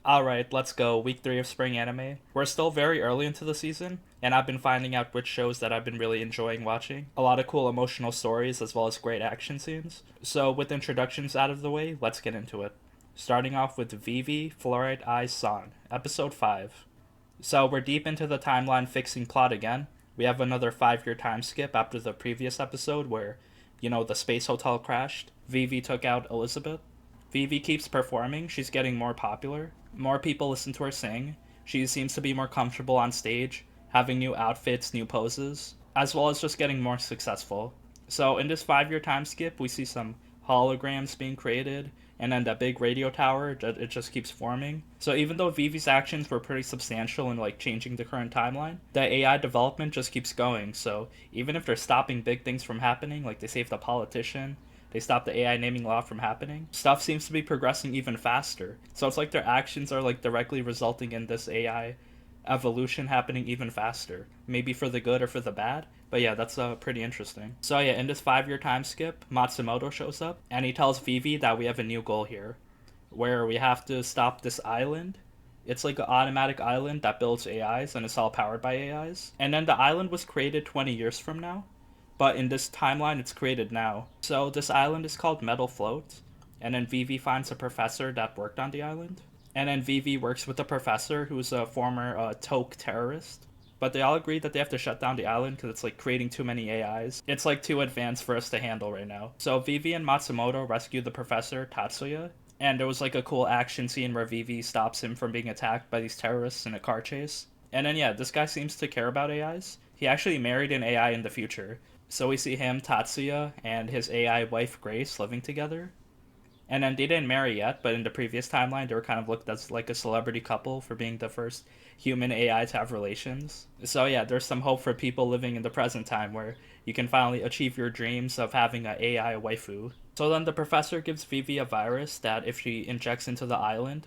Alright, let's go. Week 3 of spring anime. We're still very early into the season, and I've been finding out which shows that I've been really enjoying watching. A lot of cool emotional stories as well as great action scenes. So, with introductions out of the way, let's get into it. Starting off with Vivy, Fluorite Eyes Song, Episode 5. So, we're deep into the timeline fixing plot again. We have another 5-year time skip after the previous episode where, the space hotel crashed. Vivy took out Elizabeth. Vivy keeps performing, she's getting more popular. More people listen to her sing. She seems to be more comfortable on stage, having new outfits, new poses, as well as just getting more successful. So in this 5-year time skip, we see some holograms being created, and then that big radio tower, it just keeps forming. So even though Vivi's actions were pretty substantial in changing the current timeline, the AI development just keeps going. So even if they're stopping big things from happening, like they saved a politician, they stopped the AI naming law from happening, stuff seems to be progressing even faster. So it's like their actions are directly resulting in this AI evolution happening even faster. Maybe for the good or for the bad. But yeah, that's pretty interesting. So yeah, in this 5-year time skip, Matsumoto shows up and he tells Vivy that we have a new goal here, where we have to stop this island. It's like an automatic island that builds AIs and it's all powered by AIs. And then the island was created 20 years from now, but in this timeline it's created now. So this island is called Metal Float, and then Vivy finds a professor that worked on the island. And then Vivy works with a professor who's a former Toke terrorist. But they all agree that they have to shut down the island because it's creating too many AIs. It's too advanced for us to handle right now. So Vivy and Matsumoto rescue the professor, Tatsuya. And there was a cool action scene where Vivy stops him from being attacked by these terrorists in a car chase. And then yeah, this guy seems to care about AIs. He actually married an AI in the future. So we see him, Tatsuya, and his AI wife Grace living together. And then they didn't marry yet, but in the previous timeline, they were kind of looked as a celebrity couple for being the first human AI to have relations. So yeah, there's some hope for people living in the present time where you can finally achieve your dreams of having an AI waifu. So then the professor gives Vivy a virus that if she injects into the island,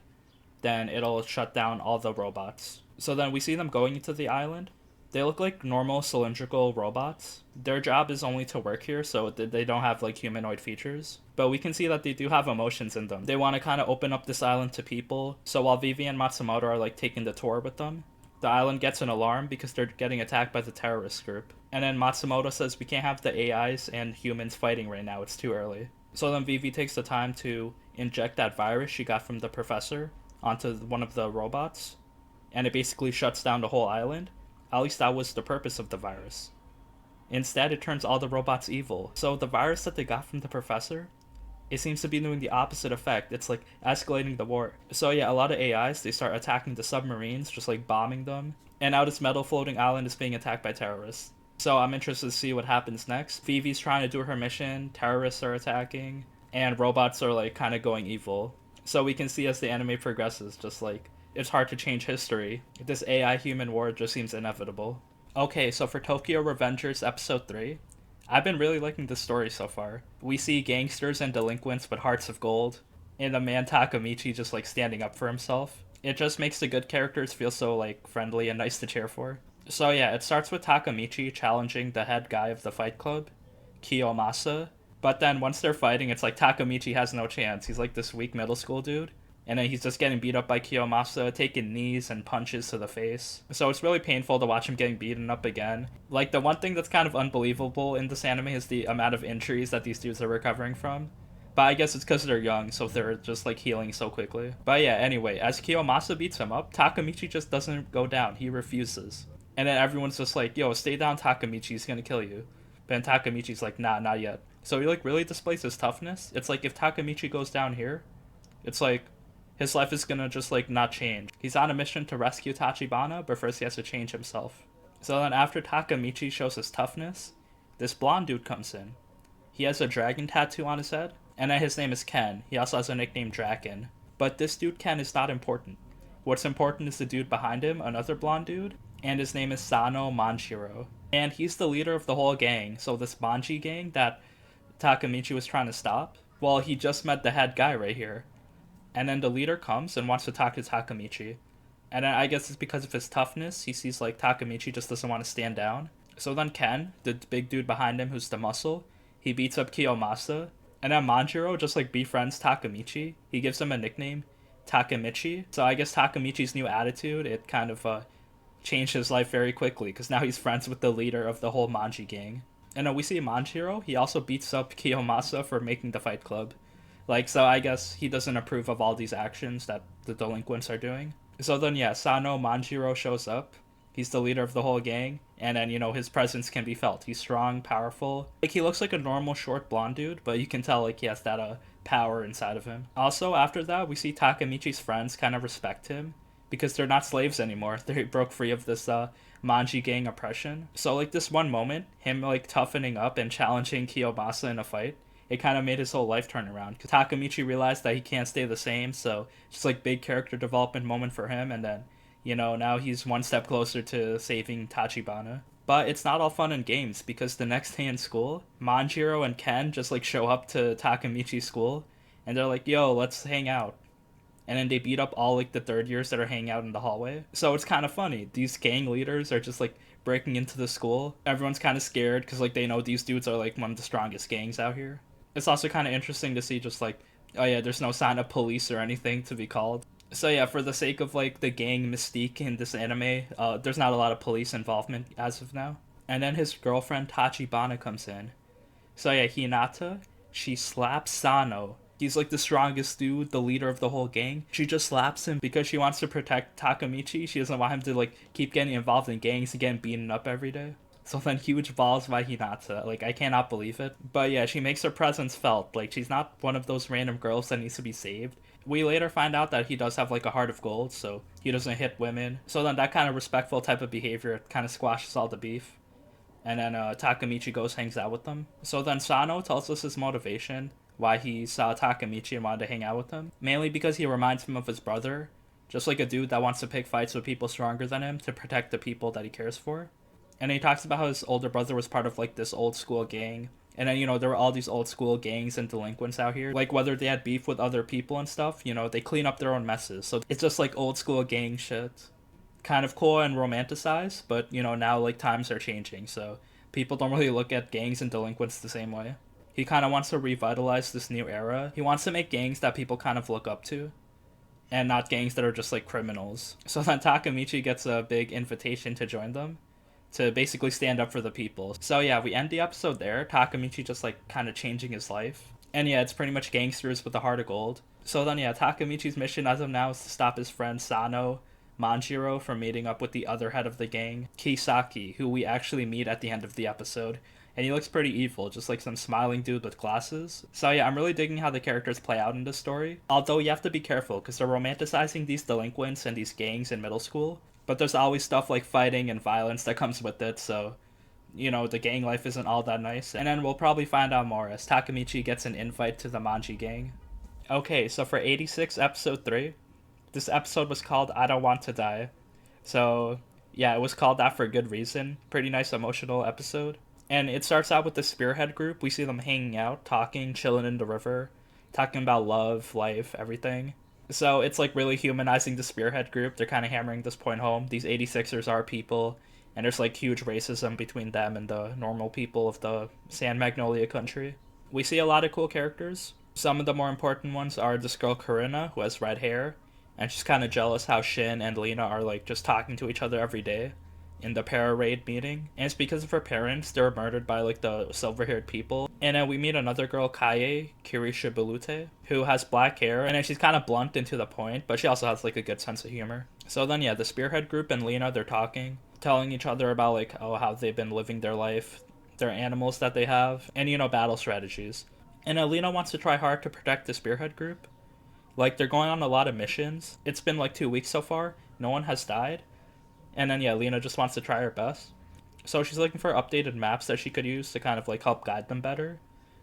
then it'll shut down all the robots. So then we see them going into the island. They look like normal cylindrical robots. Their job is only to work here, so they don't have humanoid features. But we can see that they do have emotions in them. They want to kind of open up this island to people. So while Vivy and Matsumoto are taking the tour with them, the island gets an alarm because they're getting attacked by the terrorist group. And then Matsumoto says we can't have the AIs and humans fighting right now, it's too early. So then Vivy takes the time to inject that virus she got from the professor onto one of the robots, and it basically shuts down the whole island. At least that was the purpose of the virus. Instead, it turns all the robots evil. So the virus that they got from the professor, it seems to be doing the opposite effect. It's escalating the war. So yeah, a lot of AIs, they start attacking the submarines, just bombing them. And now this metal floating island is being attacked by terrorists. So I'm interested to see what happens next. Vivi's trying to do her mission, terrorists are attacking, and robots are kind of going evil. So we can see as the anime progresses, just it's hard to change history. This AI human war just seems inevitable. Okay, so for Tokyo Revengers episode 3, I've been really liking the story so far. We see gangsters and delinquents with hearts of gold, and the man Takamichi just standing up for himself. It just makes the good characters feel so friendly and nice to cheer for. So yeah, it starts with Takamichi challenging the head guy of the fight club, Kiyomasa. But then once they're fighting, it's Takamichi has no chance. He's this weak middle school dude. And then he's just getting beat up by Kiyomasa, taking knees and punches to the face. So it's really painful to watch him getting beaten up again. The one thing that's kind of unbelievable in this anime is the amount of injuries that these dudes are recovering from. But I guess it's because they're young, so they're just healing so quickly. But yeah, anyway, as Kiyomasa beats him up, Takamichi just doesn't go down. He refuses. And then everyone's just yo, stay down, Takamichi, he's gonna kill you. But then Takamichi's nah, not yet. So he really displays his toughness. It's if Takamichi goes down here, it's his life is gonna just not change. He's on a mission to rescue Tachibana, but first he has to change himself. So then after Takamichi shows his toughness, this blonde dude comes in. He has a dragon tattoo on his head, and then his name is Ken. He also has a nickname Draken. But this dude Ken is not important. What's important is the dude behind him, another blonde dude, and his name is Sano Manshiro. And he's the leader of the whole gang, so this Manji gang that Takamichi was trying to stop, well, he just met the head guy right here. And then the leader comes and wants to talk to Takamichi. And then I guess it's because of his toughness, he sees Takamichi just doesn't want to stand down. So then Ken, the big dude behind him who's the muscle, he beats up Kiyomasa. And then Manjiro just befriends Takamichi. He gives him a nickname, Takemichi. So I guess Takemichi's new attitude, it kind of changed his life very quickly, because now he's friends with the leader of the whole Manji gang. And we see Manjiro, he also beats up Kiyomasa for making the Fight Club. Like, so I guess he doesn't approve of all these actions that the delinquents are doing. So then, yeah, Sano Manjiro shows up. He's the leader of the whole gang, and then, his presence can be felt. He's strong, powerful. Like, he looks like a normal short blonde dude, but you can tell, like, he has that power inside of him. Also, after that, we see Takemichi's friends kind of respect him, because they're not slaves anymore. They broke free of this Manji gang oppression. So, like, this one moment, him, like, toughening up and challenging Kiyomasa in a fight, it kind of made his whole life turn around. Because Takemichi realized that he can't stay the same, so just, like, big character development moment for him, and then, now he's one step closer to saving Tachibana. But it's not all fun and games, because the next day in school, Manjiro and Ken just, like, show up to Takemichi's school, and they're like, yo, let's hang out. And then they beat up all, like, the third years that are hanging out in the hallway. So it's kind of funny. These gang leaders are just, like, breaking into the school. Everyone's kind of scared, because, like, they know these dudes are, like, one of the strongest gangs out here. It's also kind of interesting to see just, like, oh yeah, there's no sign of police or anything to be called. So yeah, for the sake of, like, the gang mystique in this anime, there's not a lot of police involvement as of now. And then his girlfriend Tachibana comes in. So yeah, Hinata, she slaps Sano. He's, like, the strongest dude, the leader of the whole gang. She just slaps him because she wants to protect Takemichi. She doesn't want him to, like, keep getting involved in gangs and getting beaten up every day. So then huge balls by Hinata. Like, I cannot believe it. But yeah, she makes her presence felt. Like, she's not one of those random girls that needs to be saved. We later find out that he does have, like, a heart of gold, so he doesn't hit women. So then that kind of respectful type of behavior kind of squashes all the beef. And then Takemichi goes hangs out with them. So then Sano tells us his motivation, why he saw Takemichi and wanted to hang out with him. Mainly because he reminds him of his brother. Just like a dude that wants to pick fights with people stronger than him to protect the people that he cares for. And he talks about how his older brother was part of, like, this old school gang. And then, there were all these old school gangs and delinquents out here. Like, whether they had beef with other people and stuff, they clean up their own messes. So it's just, like, old school gang shit. Kind of cool and romanticized, but, now, like, times are changing. So people don't really look at gangs and delinquents the same way. He kind of wants to revitalize this new era. He wants to make gangs that people kind of look up to. And not gangs that are just, like, criminals. So then Takemichi gets a big invitation to join them. To basically stand up for the people. So yeah, we end the episode there. Takemichi just, like, kind of changing his life. And yeah, it's pretty much gangsters with a heart of gold. So then yeah, Takemichi's mission as of now is to stop his friend Sano Manjiro from meeting up with the other head of the gang, Kisaki, who we actually meet at the end of the episode. And he looks pretty evil, just like some smiling dude with glasses. So yeah, I'm really digging how the characters play out in this story. Although you have to be careful, because they're romanticizing these delinquents and these gangs in middle school. But there's always stuff like fighting and violence that comes with it, so, the gang life isn't all that nice. And then we'll probably find out more as Takemichi gets an invite to the Manji gang. Okay, so for 86 episode 3, this episode was called I Don't Want to Die. So, yeah, it was called that for a good reason. Pretty nice emotional episode. And it starts out with the Spearhead group. We see them hanging out, talking, chilling in the river, talking about love, life, everything. So it's, like, really humanizing the Spearhead group. They're kind of hammering this point home. These 86ers are people, and there's, like, huge racism between them and the normal people of the San Magnolia country. We see a lot of cool characters. Some of the more important ones are this girl Karina, who has red hair, and she's kind of jealous how Shin and Lena are, like, just talking to each other every day in the para-raid meeting. And it's because of her parents. They were murdered by, like, the silver-haired people. And then we meet another girl, Kaie Kirishibalute, who has black hair, and then she's kind of blunt and to the point, but she also has, like, a good sense of humor. So then, yeah, the Spearhead group and Lena, they're talking, telling each other about, like, how they've been living their life, their animals that they have, and, battle strategies. And Lena wants to try hard to protect the Spearhead group. Like, they're going on a lot of missions. It's been, like, 2 weeks so far. No one has died. And then, yeah, Lena just wants to try her best. So she's looking for updated maps that she could use to kind of, like, help guide them better.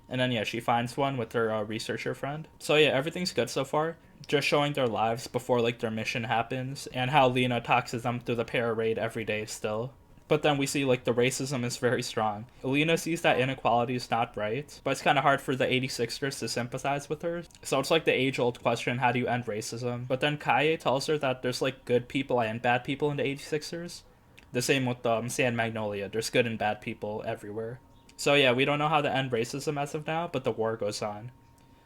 And then, yeah, she finds one with her researcher friend. So, yeah, everything's good so far. Just showing their lives before, like, their mission happens. And how Lena talks to them through the para-raid every day still. But then we see, like, the racism is very strong. Lena sees that inequality is not right, but it's kind of hard for the 86ers to sympathize with her. So it's like the age-old question, how do you end racism? But then Kaie tells her that there's, like, good people and bad people in the 86ers. The same with San Magnolia. There's good and bad people everywhere. So yeah, we don't know how to end racism as of now, but the war goes on.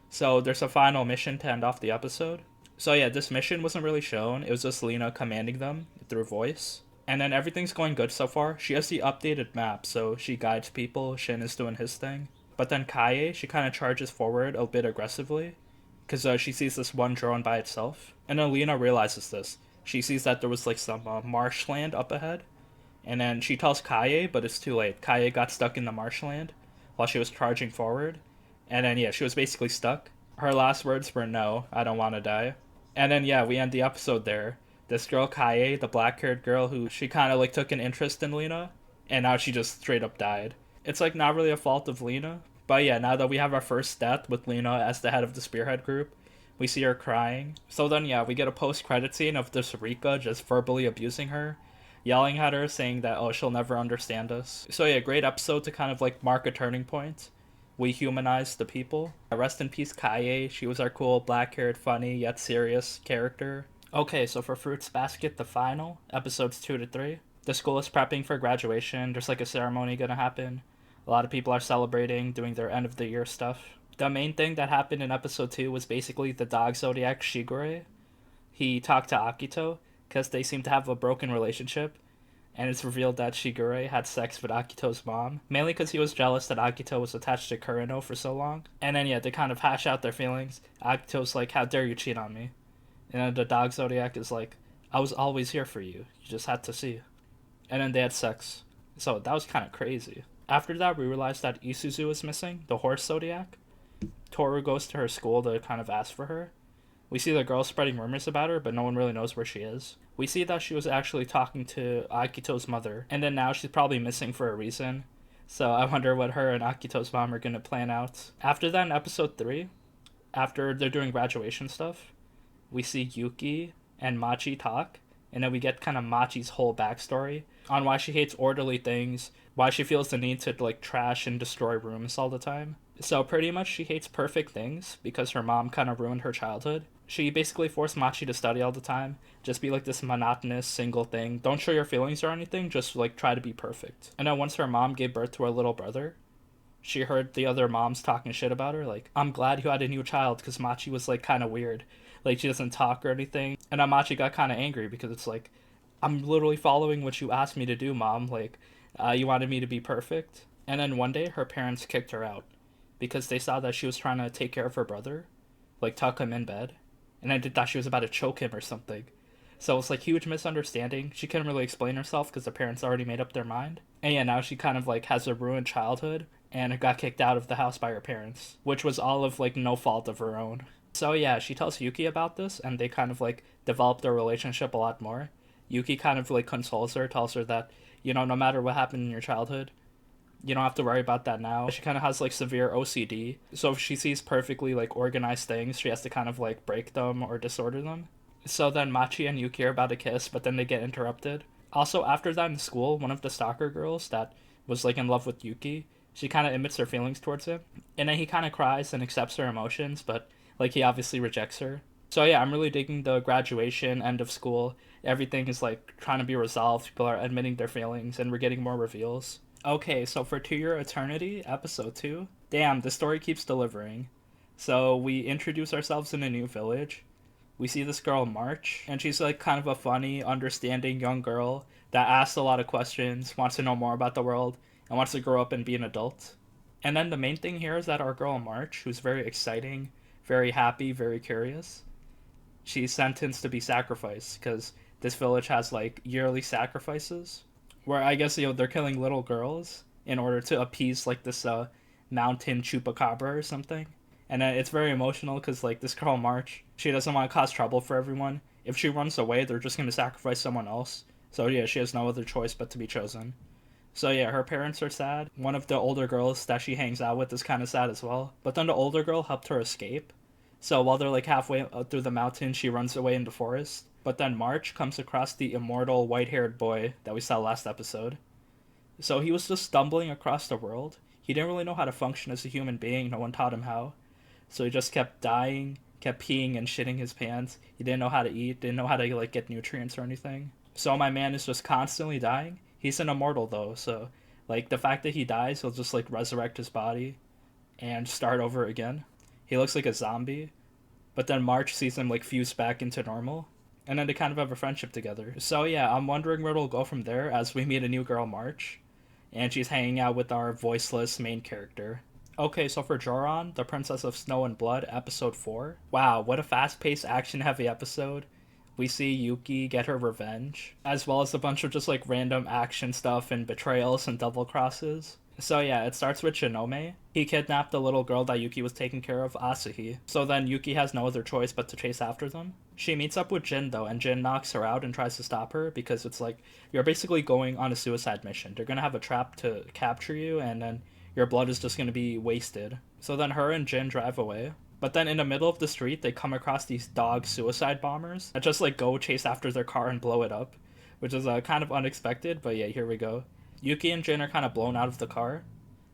So there's a final mission to end off the episode. So yeah, this mission wasn't really shown. It was just Lena commanding them through voice. And then everything's going good so far. She has the updated map, so she guides people. Shin is doing his thing. But then Kaie, she kind of charges forward a bit aggressively because she sees this one drone by itself. And then Lena realizes this. She sees that there was like some marshland up ahead. And then she tells Kaie, but it's too late. Kaie got stuck in the marshland while she was charging forward. And then, yeah, she was basically stuck. Her last words were, "No, I don't want to die." And then, yeah, we end the episode there. This girl, Kaie, the black haired girl who she kind of like took an interest in Lena, and now she just straight up died. It's like not really a fault of Lena, but yeah, now that we have our first death with Lena as the head of the Spearhead group, we see her crying. So then, yeah, we get a post credit scene of this Rika just verbally abusing her, yelling at her, saying that, oh, she'll never understand us. So yeah, great episode to kind of like mark a turning point. We humanized the people. Rest in peace, Kaie. She was our cool, black-haired, funny, yet serious character. Okay, so for Fruits Basket, the final, episodes 2 to 3. The school is prepping for graduation. There's like a ceremony gonna happen. A lot of people are celebrating, doing their end of the year stuff. The main thing that happened in episode 2 was basically the dog zodiac Shigure. He talked to Akito, because they seem to have a broken relationship. And it's revealed that Shigure had sex with Akito's mom, mainly because he was jealous that Akito was attached to Kurino for so long. And then, yeah, they kind of hash out their feelings. Akito's like, how dare you cheat on me? And then the dog Zodiac is like, I was always here for you. You just had to see. And then they had sex. So that was kind of crazy. After that, we realized that Isuzu is missing, the horse Zodiac. Toru goes to her school to kind of ask for her. We see the girl spreading rumors about her, but no one really knows where she is. We see that she was actually talking to Akito's mother, and then now she's probably missing for a reason. So I wonder what her and Akito's mom are going to plan out. After that, in episode 3, after they're doing graduation stuff, we see Yuki and Machi talk, and then we get kind of Machi's whole backstory on why she hates orderly things, why she feels the need to like trash and destroy rooms all the time. So pretty much she hates perfect things because her mom kind of ruined her childhood. She basically forced Machi to study all the time, just be like this monotonous single thing. Don't show your feelings or anything, just like try to be perfect. And then once her mom gave birth to her little brother, she heard the other moms talking shit about her, like, I'm glad you had a new child because Machi was like kind of weird. Like she doesn't talk or anything. And then Machi got kind of angry because it's like, I'm literally following what you asked me to do, mom. Like, you wanted me to be perfect. And then one day her parents kicked her out because they saw that she was trying to take care of her brother, like tuck him in bed. And I thought she was about to choke him or something. So it's like huge misunderstanding. She couldn't really explain herself because the parents already made up their mind. And yeah, now she kind of like has a ruined childhood and got kicked out of the house by her parents, which was all of like no fault of her own. So yeah, she tells Yuki about this and they kind of like develop their relationship a lot more. Yuki kind of like consoles her, tells her that, you know, no matter what happened in your childhood, you don't have to worry about that now. She kind of has like severe OCD. So if she sees perfectly like organized things, she has to kind of like break them or disorder them. So then Machi and Yuki are about to kiss, but then they get interrupted. Also, after that in school, one of the stalker girls that was like in love with Yuki, she kind of admits her feelings towards him. And then he kind of cries and accepts her emotions, but like he obviously rejects her. So yeah, I'm really digging the graduation, end of school. Everything is like trying to be resolved. People are admitting their feelings and we're getting more reveals. Okay, so for To Your Eternity, episode 2, damn, the story keeps delivering. So we introduce ourselves in a new village. We see this girl, March, and she's like kind of a funny, understanding young girl that asks a lot of questions, wants to know more about the world, and wants to grow up and be an adult. And then the main thing here is that our girl, March, who's very exciting, very happy, very curious, she's sentenced to be sacrificed because this village has like yearly sacrifices where I guess, you know, they're killing little girls in order to appease like this mountain chupacabra or something. And it's very emotional because like this girl March, she doesn't want to cause trouble for everyone. If she runs away, they're just going to sacrifice someone else. So yeah, she has no other choice but to be chosen. So yeah, her parents are sad. One of the older girls that she hangs out with is kind of sad as well. But then the older girl helped her escape. So while they're like halfway through the mountain, she runs away into the forest. But then March comes across the immortal white-haired boy that we saw last episode. So he was just stumbling across the world. He didn't really know how to function as a human being. No one taught him how. So he just kept dying, kept peeing and shitting his pants. He didn't know how to eat, didn't know how to like get nutrients or anything. So my man is just constantly dying. He's an immortal though, so like the fact that he dies, he'll just like resurrect his body and start over again. He looks like a zombie. but then March sees them like fuse back into normal, and then they kind of have a friendship together. So yeah, I'm wondering where it'll go from there as we meet a new girl, March, and she's hanging out with our voiceless main character. Okay, so for Joran, the Princess of Snow and Blood, episode 4. Wow, what a fast-paced, action-heavy episode. We see Yuki get her revenge, as well as a bunch of just like random action stuff and betrayals and double crosses. So yeah, it starts with Shinome. He kidnapped the little girl that Yuki was taking care of, Asahi. So then Yuki has no other choice but to chase after them. She meets up with Jin though, and Jin knocks her out and tries to stop her because it's like, you're basically going on a suicide mission. They're gonna have a trap to capture you, and then your blood is just gonna be wasted. So then her and Jin drive away. But then in the middle of the street, they come across these dog suicide bombers that just like go chase after their car and blow it up, which is kind of unexpected, but yeah, here we go. Yuki and Jin are kind of blown out of the car,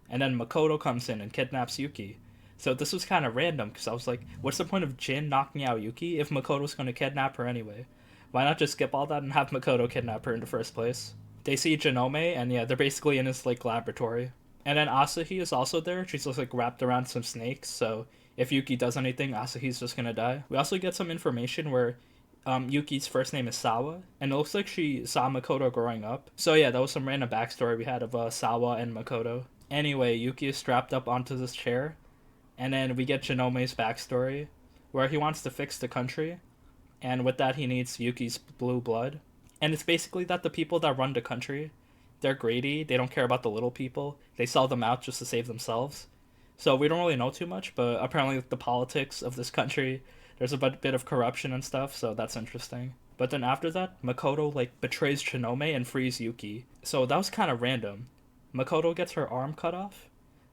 and then Makoto comes in and kidnaps Yuki. So this was kind of random, because I was like, what's the point of Jin knocking out Yuki if Makoto's going to kidnap her anyway? Why not just skip all that and have Makoto kidnap her in the first place? They see Janome, and yeah, they're basically in his like laboratory. And then Asahi is also there. She's just like wrapped around some snakes, so if Yuki does anything, Asahi's just gonna die. We also get some information where Yuki's first name is Sawa, and it looks like she saw Makoto growing up. So yeah, that was some random backstory we had of Sawa and Makoto. Anyway, Yuki is strapped up onto this chair, and then we get Jinome's backstory, where he wants to fix the country, and with that he needs Yuki's blue blood. And it's basically that the people that run the country, they're greedy, they don't care about the little people, they sell them out just to save themselves. So we don't really know too much, but apparently the politics of this country, there's a bit of corruption and stuff, so that's interesting. But then after that, Makoto like betrays Shinome and frees Yuki. So that was kind of random. Makoto gets her arm cut off,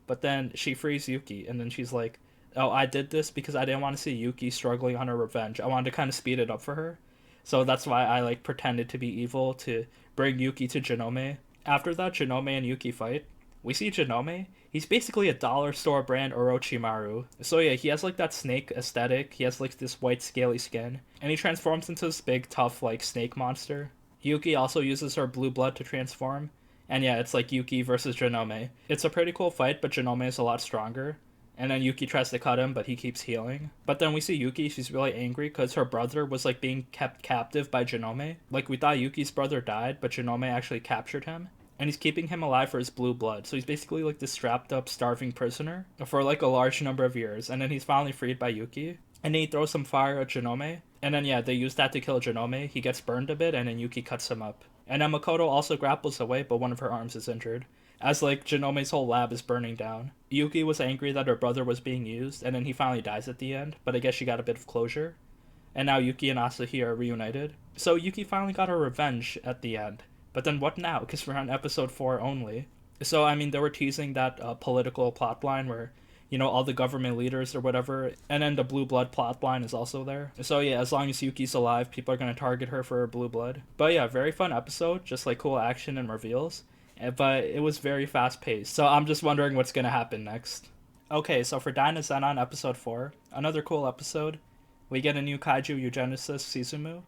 but then she frees Yuki, and then she's like, oh, I did this because I didn't want to see Yuki struggling on her revenge. I wanted to kind of speed it up for her. So that's why I like pretended to be evil to bring Yuki to Janome. After that, Janome and Yuki fight. We see Janome. He's basically a dollar store brand Orochimaru. So yeah, he has like that snake aesthetic. He has like this white scaly skin. And he transforms into this big tough like snake monster. Yuki also uses her blue blood to transform. And yeah, it's like Yuki versus Janome. It's a pretty cool fight, but Janome is a lot stronger. And then Yuki tries to cut him, but he keeps healing. But then we see Yuki, she's really angry because her brother was like being kept captive by Janome. Like we thought Yuki's brother died, but Janome actually captured him. And he's keeping him alive for his blue blood. So he's basically like this strapped up, starving prisoner for like a large number of years. And then he's finally freed by Yuki. And then he throws some fire at Janome. And then yeah, they use that to kill Janome. He gets burned a bit, and then Yuki cuts him up. And then Makoto also grapples away, but one of her arms is injured, as like Janome's whole lab is burning down. Yuki was angry that her brother was being used, and then he finally dies at the end, but I guess she got a bit of closure. And now Yuki and Asahi are reunited. So Yuki finally got her revenge at the end. But then what now? Because we're on episode 4 only. So, I mean, they were teasing that political plotline where, you know, all the government leaders or whatever, and then the blue blood plotline is also there. So yeah, as long as Yuki's alive, people are going to target her for her blue blood. But yeah, very fun episode, just like cool action and reveals. But it was very fast paced, so I'm just wondering what's going to happen next. Okay, so for Dynazenon episode 4, another cool episode, we get a new kaiju eugenicist, Suzumu,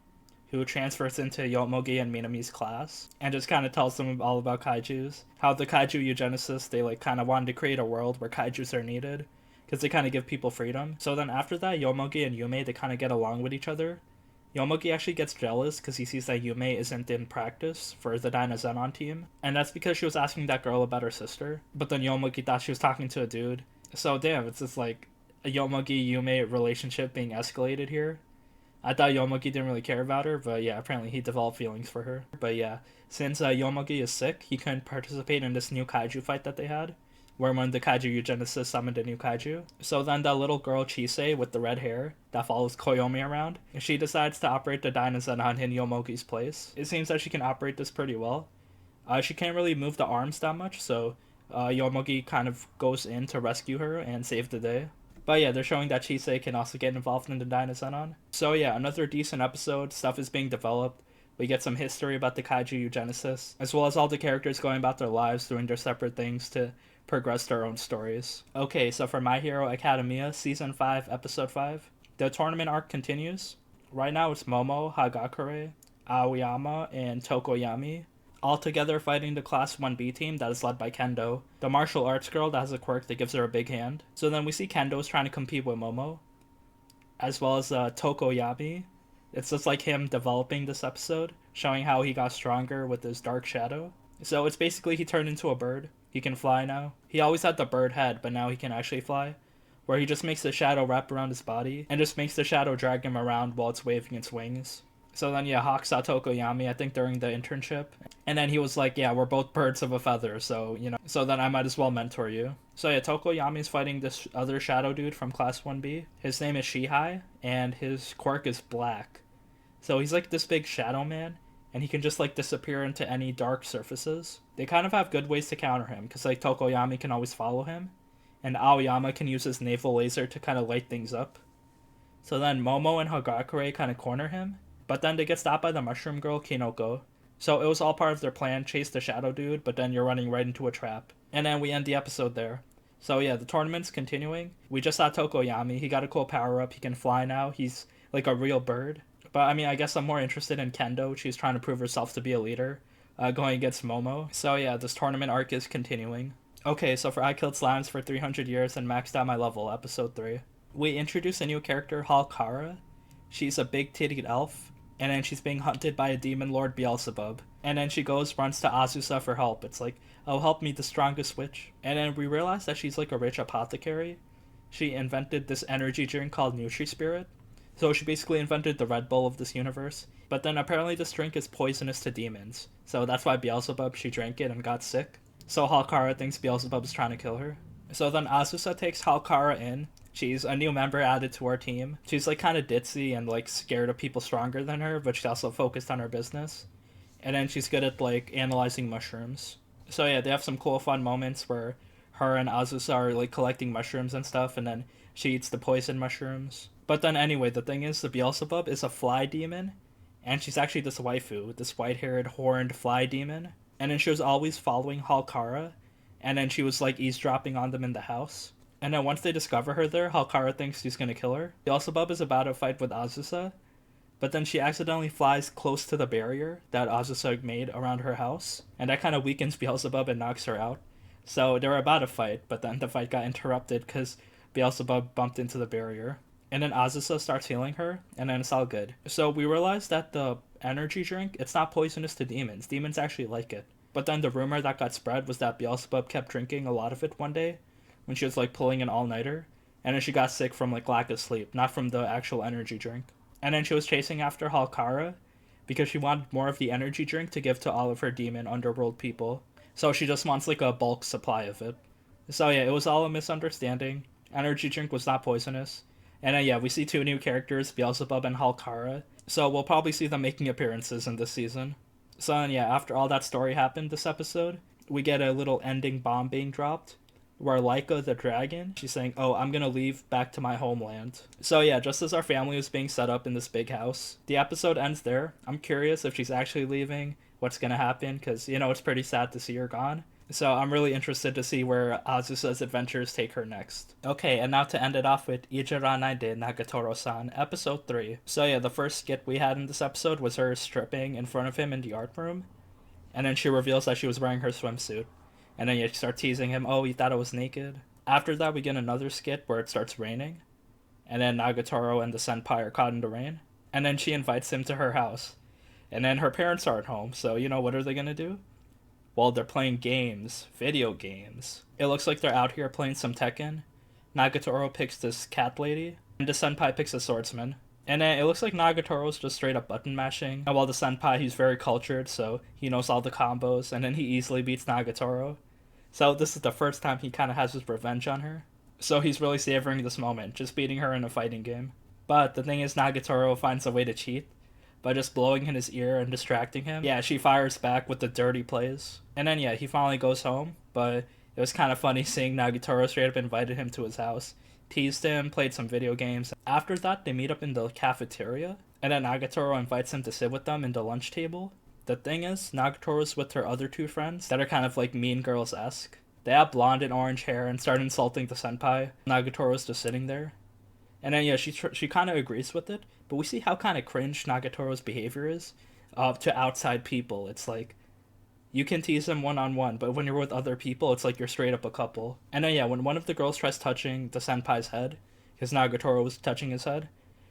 who transfers into Yomogi and Minami's class, and just kind of tells them all about kaijus. How the kaiju eugenicists, they like kind of wanted to create a world where kaijus are needed, because they kind of give people freedom. So then after that, Yomogi and Yume, they kind of get along with each other. Yomogi actually gets jealous because he sees that Yume isn't in practice for the Dynazenon team, and that's because she was asking that girl about her sister, but then Yomogi thought she was talking to a dude. So damn, it's just like a Yomogi-Yume relationship being escalated here. I thought Yomogi didn't really care about her, but yeah, apparently he developed feelings for her. But yeah, since Yomogi is sick, he couldn't participate in this new kaiju fight that they had, where one of the kaiju eugenicists summoned a new kaiju. So then that little girl Chise with the red hair that follows Koyomi around, she decides to operate the Dynazenon in Yomogi's place. It seems that she can operate this pretty well. She can't really move the arms that much, so Yomogi kind of goes in to rescue her and save the day. But yeah, they're showing that Chise can also get involved in the Dynazenon. So yeah, another decent episode, stuff is being developed. We get some history about the kaiju eugenicists, as well as all the characters going about their lives doing their separate things to progress their own stories. Okay, so for My Hero Academia, Season 5, Episode 5, the tournament arc continues. Right now it's Momo, Hagakure, Aoyama, and Tokoyami, all together fighting the Class 1B team that is led by Kendo, the martial arts girl that has a quirk that gives her a big hand. So then we see Kendo's trying to compete with Momo. as well as Tokoyami. It's just like him developing this episode, showing how he got stronger with his dark shadow. So it's basically he turned into a bird. He can fly now. He always had the bird head, but now he can actually fly. Where he just makes the shadow wrap around his body and just makes the shadow drag him around while it's waving its wings. So then, yeah, Hawk saw Tokoyami, I think, during the internship. And then he was like, yeah, we're both birds of a feather, so, you know, so then I might as well mentor you. So yeah, Tokoyami's fighting this other shadow dude from Class 1B. His name is Shihai, and his quirk is black. So he's like this big shadow man, and he can just like disappear into any dark surfaces. They kind of have good ways to counter him, because like Tokoyami can always follow him, and Aoyama can use his naval laser to kind of light things up. So then Momo and Hagakure kind of corner him, but then they get stopped by the mushroom girl, Kinoko. So it was all part of their plan, chase the shadow dude, but then you're running right into a trap. And then we end the episode there. So yeah, the tournament's continuing. We just saw Tokoyami. He got a cool power-up. He can fly now. He's like a real bird. But I mean, I guess I'm more interested in Kendo. She's trying to prove herself to be a leader, going against Momo. So yeah, this tournament arc is continuing. Okay, so for I Killed Slimes for 300 Years and Maxed Out My Level, episode 3. We introduce a new character, Halkara. She's a big-titted elf, and then she's being hunted by a demon lord, Beelzebub. And then she runs to Azusa for help. It's like, oh, help me, the strongest witch. And then we realize that she's like a rich apothecary. She invented this energy drink called Nutri-Spirit. So she basically invented the Red Bull of this universe. But then apparently this drink is poisonous to demons. So that's why Beelzebub, she drank it and got sick. So Halkara thinks Beelzebub is trying to kill her. So then Azusa takes Halkara in. She's a new member added to our team. She's like kind of ditzy and like scared of people stronger than her, but she's also focused on her business. And then she's good at like analyzing mushrooms. So yeah, they have some cool fun moments where her and Azusa are like collecting mushrooms and stuff, and then she eats the poison mushrooms. But then anyway, the thing is, the Beelzebub is a fly demon, and she's actually this waifu, this white-haired, horned fly demon. And then she was always following Halkara, and then she was like eavesdropping on them in the house. And then once they discover her there, Halkara thinks she's gonna kill her. Beelzebub is about to fight with Azusa, but then she accidentally flies close to the barrier that Azusa made around her house, and that kind of weakens Beelzebub and knocks her out. So they were about to fight, but then the fight got interrupted because Beelzebub bumped into the barrier. And then Azusa starts healing her, and then it's all good. So we realized that the energy drink, it's not poisonous to demons. Demons actually like it. But then the rumor that got spread was that Beelzebub kept drinking a lot of it one day when she was like pulling an all-nighter, and then she got sick from like lack of sleep, not from the actual energy drink. And then she was chasing after Halkara because she wanted more of the energy drink to give to all of her demon underworld people. So she just wants like a bulk supply of it. So yeah, it was all a misunderstanding. Energy drink was not poisonous. And then, yeah, we see two new characters, Beelzebub and Halkara. So we'll probably see them making appearances in this season. So then, yeah, after all that story happened this episode, we get a little ending bomb being dropped, where Laika the dragon, she's saying, oh, I'm gonna leave back to my homeland. So yeah, just as our family is being set up in this big house, the episode ends there. I'm curious if she's actually leaving, what's gonna happen, because, you know, it's pretty sad to see her gone. So I'm really interested to see where Azusa's adventures take her next. Okay, and now to end it off with Ijiranaide Nagatoro-san, episode 3. So yeah, the first skit we had in this episode was her stripping in front of him in the art room. And then she reveals that she was wearing her swimsuit. And then you start teasing him, oh, you thought I was naked? After that, we get another skit where it starts raining. And then Nagatoro and the senpai are caught in the rain. And then she invites him to her house. And then her parents are at home, so, you know, what are they gonna do? Well, they're playing games, video games. It looks like they're out here playing some Tekken. Nagatoro picks this cat lady, and the senpai picks a swordsman. And then it looks like Nagatoro's just straight up button mashing. And while the senpai, he's very cultured, so he knows all the combos, and then he easily beats Nagatoro. So this is the first time he kind of has his revenge on her. So he's really savoring this moment, just beating her in a fighting game. But the thing is, Nagatoro finds a way to cheat by just blowing in his ear and distracting him. Yeah, she fires back with the dirty plays. And then, yeah, he finally goes home, but it was kind of funny seeing Nagatoro straight up invited him to his house, teased him, played some video games. After that, they meet up in the cafeteria, and then Nagatoro invites him to sit with them in the lunch table. The thing is, Nagatoro's with her other two friends that are kind of like Mean Girls-esque. They have blonde and orange hair and start insulting the senpai. Nagatoro's just sitting there. And then, yeah, she kind of agrees with it, but we see how kind of cringe Nagatoro's behavior is to outside people. It's like, you can tease him one-on-one, but when you're with other people, it's like you're straight up a couple. And then, yeah, when one of the girls tries touching the senpai's head, because Nagatoro was touching his head,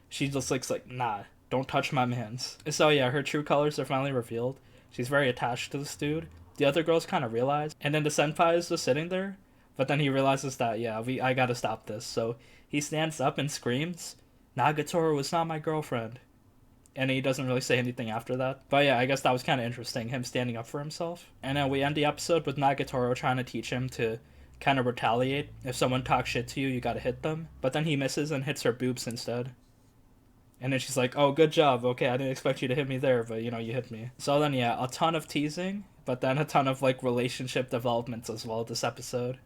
She just looks like, nah, don't touch my mans. So yeah, her true colors are finally revealed. She's very attached to this dude. The other girls kind of realize, and then the senpai is just sitting there, but then he realizes that, yeah, I gotta stop this. So he stands up and screams, Nagatoro was not my girlfriend. And he doesn't really say anything after that. But yeah, I guess that was kind of interesting, him standing up for himself. And then we end the episode with Nagatoro trying to teach him to kind of retaliate. If someone talks shit to you, you gotta hit them. But then he misses and hits her boobs instead. And then she's like, oh, good job. Okay, I didn't expect you to hit me there, but, you know, you hit me. So then, yeah, a ton of teasing, but then a ton of, like, relationship developments as well this episode.